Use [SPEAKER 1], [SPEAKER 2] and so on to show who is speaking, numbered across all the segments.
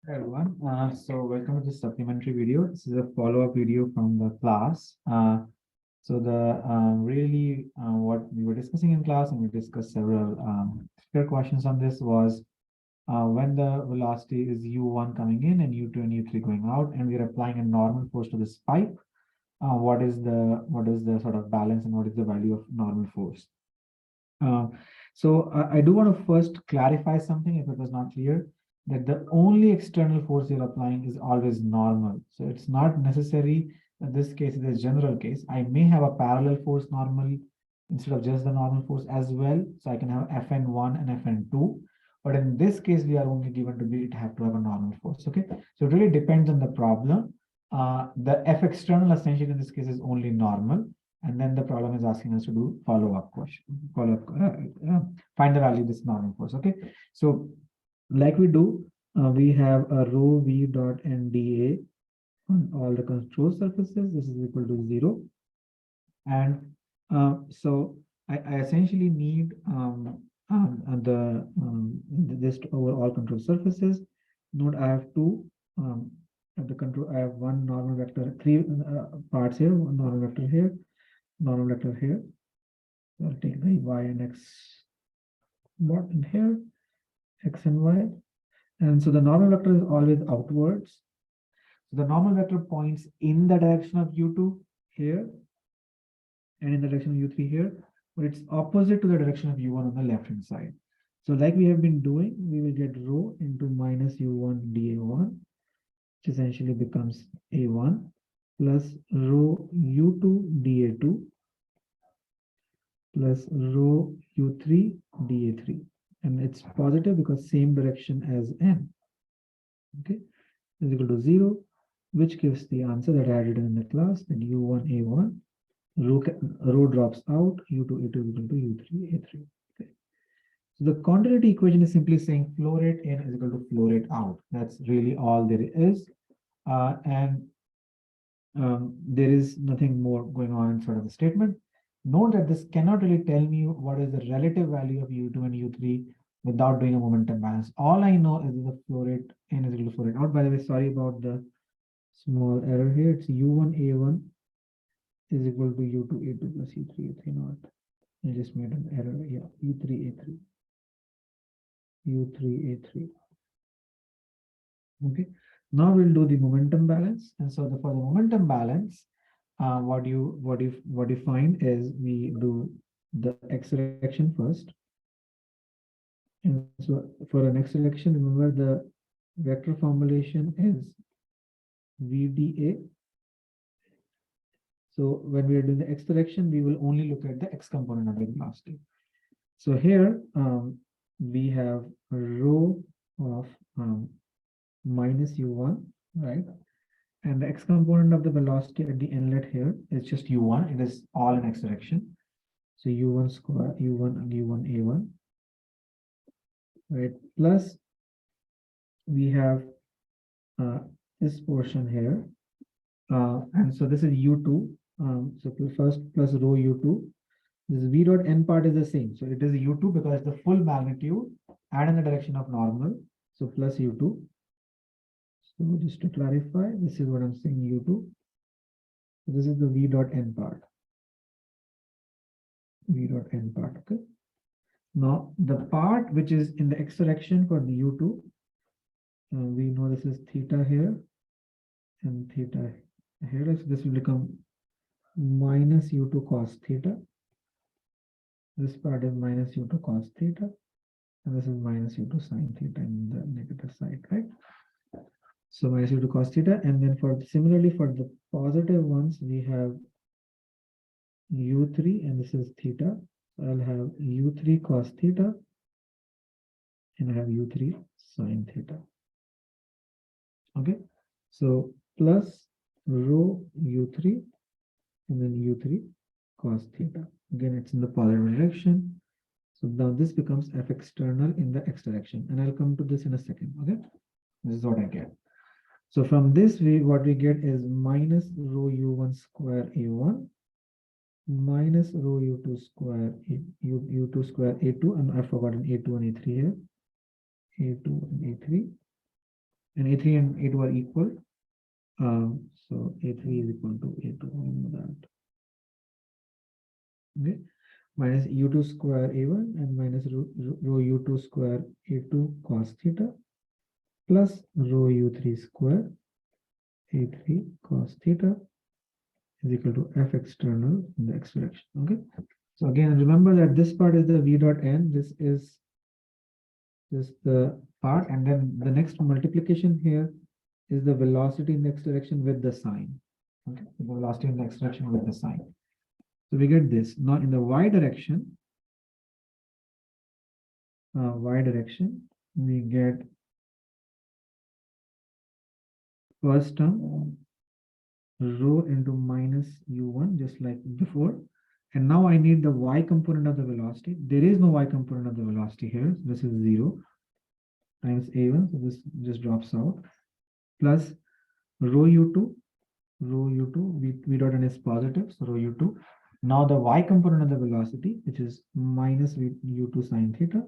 [SPEAKER 1] Hi everyone. So welcome to this supplementary video. This is a follow-up video from the class. What we were discussing in class, and we discussed several clear questions on this, was when the velocity is u1 coming in and u2 and u3 going out, and we are applying a normal force to this pipe. What is the sort of balance and what is the value of normal force? Uh, I do want to first clarify something if it was not clear, that the only external force you're applying is always normal. So it's not necessary that this case is a general case. I may have a parallel force normal instead of just the normal force as well. So I can have Fn1 and Fn2. But in this case, we are only given to be it have to have a normal force. Okay. So it really depends on the problem. The F external essentially in this case is only normal. And then the problem is asking us to do follow-up question, find the value of this normal force. Okay. So like we do, we have a rho v dot nda on all the control surfaces. This is equal to 0. And I essentially need this over all control surfaces. Note I have two at the control. I have one normal vector, three parts here, one normal vector here, normal vector here. So I'll take the y and x button here, x and y. And so the normal vector is always outwards. So the normal vector points in the direction of u2 here and in the direction of u3 here, but it's opposite to the direction of u1 on the left hand side. So like we have been doing, we will get rho into minus u1 dA1, which essentially becomes a1 plus rho u2 dA2 plus rho u3 dA3. And it's positive because same direction as n. Okay, is equal to 0, which gives the answer that I had written in the class, that u1 a1, rho drops out, u2 a2 is equal to u3 a3. Okay. So the continuity equation is simply saying flow rate in is equal to flow rate out. That's really all there is. There is nothing more going on in sort of the statement. Note that this cannot really tell me what is the relative value of u2 and u3 without doing a momentum balance. All I know is the flow rate in is equal to flow rate out. By the way, sorry about the small error here. It's u1 a1 is equal to u2 a2 plus u3 a3 not. I just made an error here. u3 a3, u3 a3. Okay. Now we'll do the momentum balance. And so for the momentum balance, what you find is we do the x direction first. And so for an x direction, remember the vector formulation is VDA. So when we are doing the x direction, we will only look at the x component of the velocity. So here we have a rho of minus u1, right? And the x component of the velocity at the inlet here is just u1. It is all in x direction. So u1 square, u1 and u1 a1, right? Plus we have this portion here. And so this is u2. So first plus rho u2. This v dot n part is the same. So it is u2 because it's the full magnitude and in the direction of normal. So plus u2. So just to clarify, this is what I'm saying u2. So this is the v dot n part. V dot n part. Okay. Now the part which is in the x direction for the u2, we know this is theta here and theta here. So this will become minus u2 cos theta. This part is minus u2 cos theta, and this is minus u2 sin theta in the negative side, right? So minus u2 cos theta, and then similarly for the positive ones, we have u3, and this is theta. So I'll have u3 cos theta, and I have u3 sin theta. Okay, so plus rho u3, and then u3 cos theta. Again, it's in the positive direction. So now this becomes f external in the x direction, and I'll come to this in a second. Okay, this is what I get. So from this, what we get is minus rho u1 square a1 minus rho u2 square u2 square a2, and I've forgotten a2 and a3 here, a2 and a3, and A3 and A2 are equal. So A3 is equal to A2, we know that. Okay, minus U2 square A1 and minus rho U2 square A2 cos theta plus rho U3 square A3 cos theta is equal to F external in the x direction. Okay, so again, remember that this part is the V dot N, this is the part, and then the next multiplication here is the velocity in the x direction with the sign. Okay, the velocity in the x direction with the sign. So we get this. Now in the y direction, we get first term rho into minus u1, just like before. And now I need the y component of the velocity. There is no y component of the velocity here. So this is 0 times a1. So this just drops out. Plus rho u2, v dot n is positive, so rho u2. Now the y component of the velocity, which is minus u2 sine theta,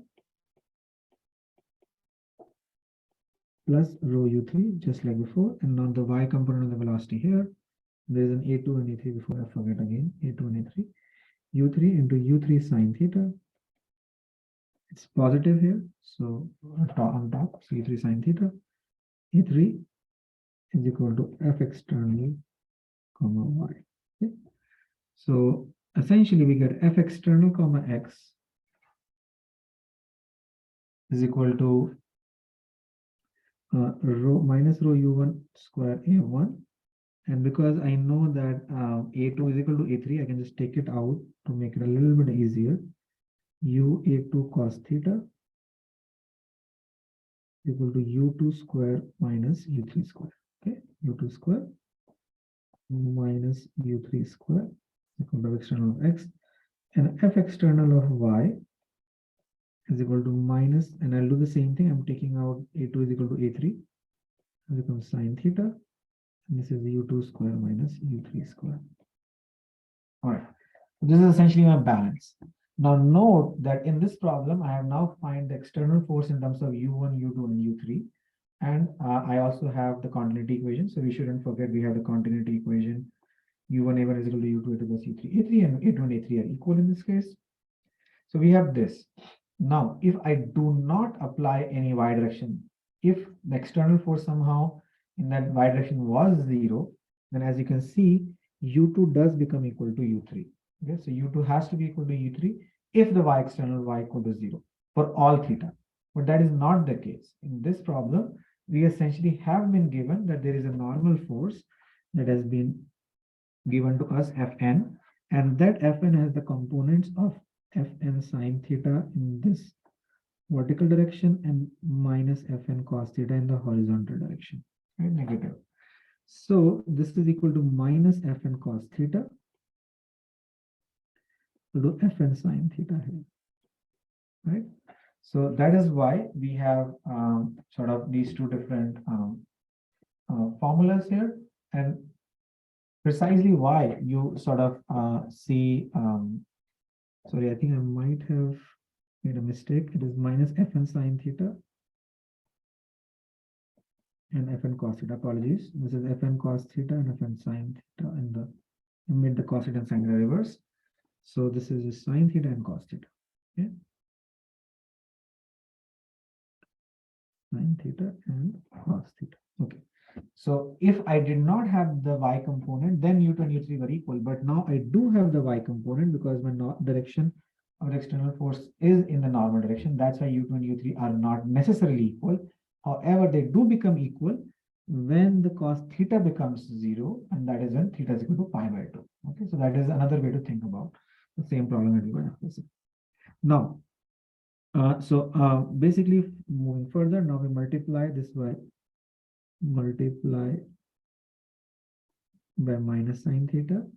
[SPEAKER 1] plus rho u3, just like before. And now the y component of the velocity here, there is an a2 and a3 before I forget again, a2 and a3. u3 into u3 sine theta. It's positive here, so on top, so u3 sine theta. a3 is equal to f external comma y. Okay. So essentially we get f external comma x is equal to rho minus rho u1 square a1. And because I know that a2 is equal to a3, I can just take it out to make it a little bit easier. U a2 cos theta equal to u2 square minus u3 square. Okay, u2 square minus u3 square equal to external of x, and f external of y is equal to minus, and I'll do the same thing. I'm taking out a2 is equal to a3, it becomes sine theta, and this is u2 square minus u3 square. All right, so this is essentially my balance. Now note that in this problem, I have now find the external force in terms of u1, u2, and u3. And I also have the continuity equation. So we shouldn't forget we have the continuity equation. U1, A1 is equal to U2, A2 plus U3, A3, and A2 and A3 are equal in this case. So we have this. Now, if I do not apply any y direction, if the external force somehow in that y direction was 0, then as you can see, U2 does become equal to U3. Okay, so U2 has to be equal to U3 if the y external y equal to 0 for all theta. But that is not the case. In this problem, we essentially have been given that there is a normal force that has been given to us Fn, and that Fn has the components of Fn sine theta in this vertical direction and minus Fn cos theta in the horizontal direction, right? Negative. So this is equal to minus Fn cos theta to Fn sine theta here, right? So that is why we have sort of these two different formulas here, and precisely why you sort of see, sorry, I think I might have made a mistake. It is minus Fn sine theta and Fn cos theta. Apologies. This is Fn cos theta and Fn sine theta, and I made the cos theta and sine theta reverse. So this is sine theta and cos theta. Okay. Sine theta and cos theta. Okay. So if I did not have the y component, then u2 and u3 were equal. But now I do have the y component because my direction of the external force is in the normal direction. That's why u2 and u3 are not necessarily equal. However, they do become equal when the cos theta becomes 0, and that is when theta is equal to pi by 2. Okay, so that is another way to think about the same problem that we were facing. Now, basically moving further, now we multiply this by minus sine theta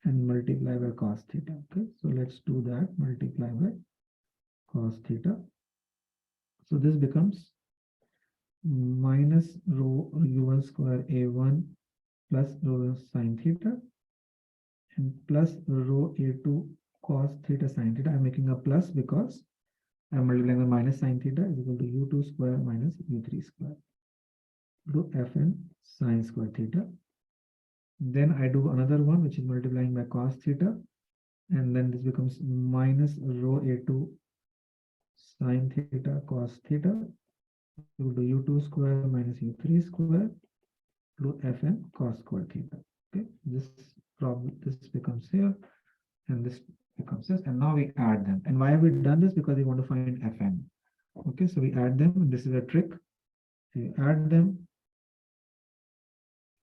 [SPEAKER 1] and multiply by cos theta. Okay, so let's do that. Multiply by cos theta. So this becomes minus rho u1 square a1 plus rho sine theta and plus rho a2 cos theta sine theta. I'm making a plus because I'm multiplying by minus sine theta is equal to u2 square minus u3 square. do Fn sine square theta. Then I do another one, which is multiplying by cos theta. And then this becomes minus rho A2 sine theta cos theta. You do U2 square minus U3 square to Fn cos square theta. Okay, this becomes here, and this becomes this, and now we add them. And why have we done this? Because we want to find Fn. Okay, so we add them, and this is a trick. So you add them,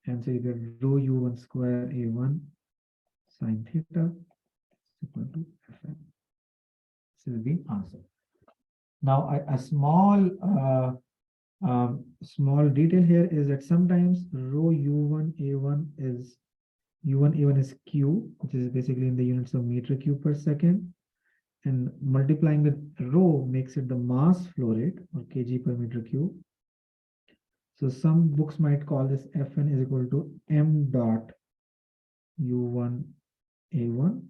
[SPEAKER 1] and so you get rho U1 square A1 sine theta is equal to Fn. This is the answer. Now, a small detail here is that sometimes rho U1 A1 is Q, which is basically in the units of meter cube per second, and multiplying with rho makes it the mass flow rate, or kg per meter cube. So some books might call this Fn is equal to m dot U1 A1.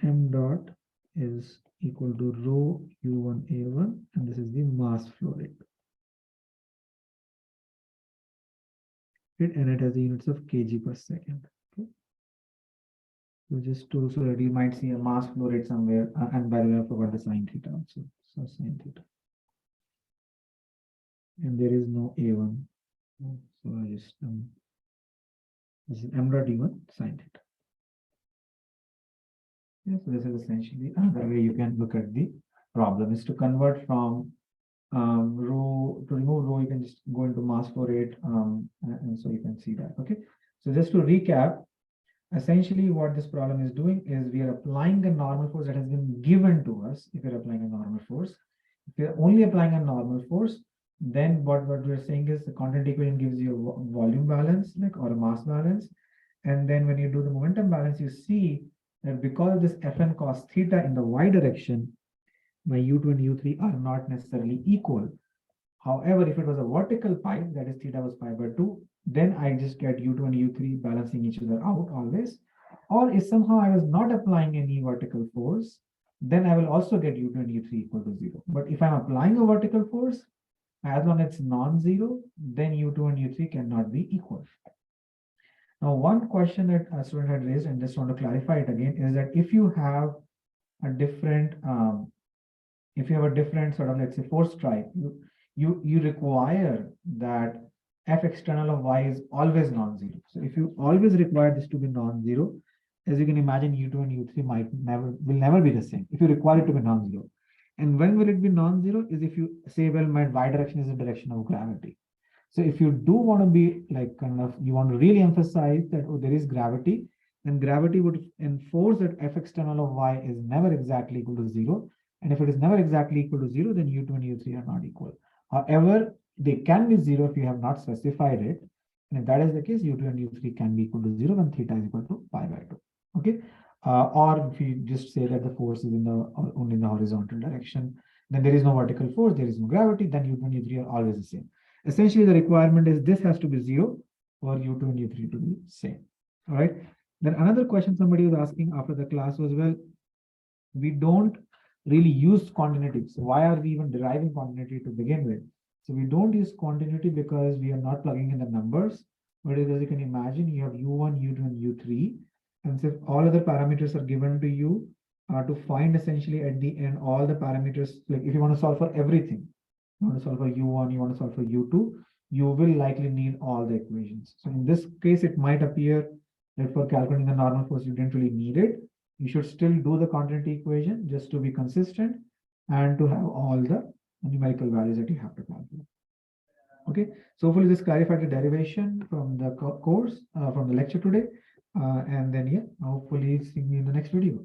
[SPEAKER 1] M dot is equal to rho U1 A1, and this is the mass flow rate. And it has the units of kg per second. Okay. So just to, so that you might see a mass flow rate somewhere. And by the way, I forgot the sine theta also. So sine theta. And there is no A1. So I just this is m dot U1 sine theta. Yes, so this is essentially another way you can look at the problem, is to convert from rho, to remove rho, you can just go into mass flow rate, and so you can see that. Okay, so just to recap, essentially what this problem is doing is we are applying a normal force that has been given to us. If you're applying a normal force, if you're only applying a normal force, then what we're saying is the continuity equation gives you a volume balance, like, or a mass balance. And then when you do the momentum balance, you see that because this Fn cos theta in the y direction, my U2 and U3 are not necessarily equal. However, if it was a vertical pipe, that is theta was pi by 2, then I just get U2 and U3 balancing each other out always. Or if somehow I was not applying any vertical force, then I will also get U2 and U3 equal to 0. But if I'm applying a vertical force, as long as it's non-zero, then U2 and U3 cannot be equal. Now, one question that a student had raised, and just want to clarify it again, is that if you have a different sort of, let's say, force type, you require that F external of y is always non-zero. So if you always require this to be non-zero, as you can imagine, U2 and U3 will never be the same if you require it to be non-zero. And when will it be non-zero is if you say, well, my y direction is the direction of gravity. So if you do want to be like kind of, you want to really emphasize that, oh, there is gravity, then gravity would enforce that F external of y is never exactly equal to 0. And if it is never exactly equal to 0, then U2 and U3 are not equal. However, they can be 0 if you have not specified it. And if that is the case, U2 and U3 can be equal to 0 when theta is equal to pi by 2. Okay. Or if you just say that the force is only in the horizontal direction, then there is no vertical force, there is no gravity, then U2 and U3 are always the same. Essentially, the requirement is this has to be 0 for U2 and U3 to be same. All right. Then another question somebody was asking after the class was, well, we don't really use continuity. So why are we even deriving continuity to begin with? So we don't use continuity because we are not plugging in the numbers. But as you can imagine, you have U1, U2, and U3. And so if all other parameters are given to you, to find essentially at the end all the parameters, like if you want to solve for everything, you want to solve for U1, you want to solve for U2, you will likely need all the equations. So in this case, it might appear that for calculating the normal force, you didn't really need it. You should still do the continuity equation just to be consistent and to have all the numerical values that you have to calculate. Okay, so hopefully this clarified the derivation from the course, from the lecture today. And then, yeah, hopefully see you in the next video.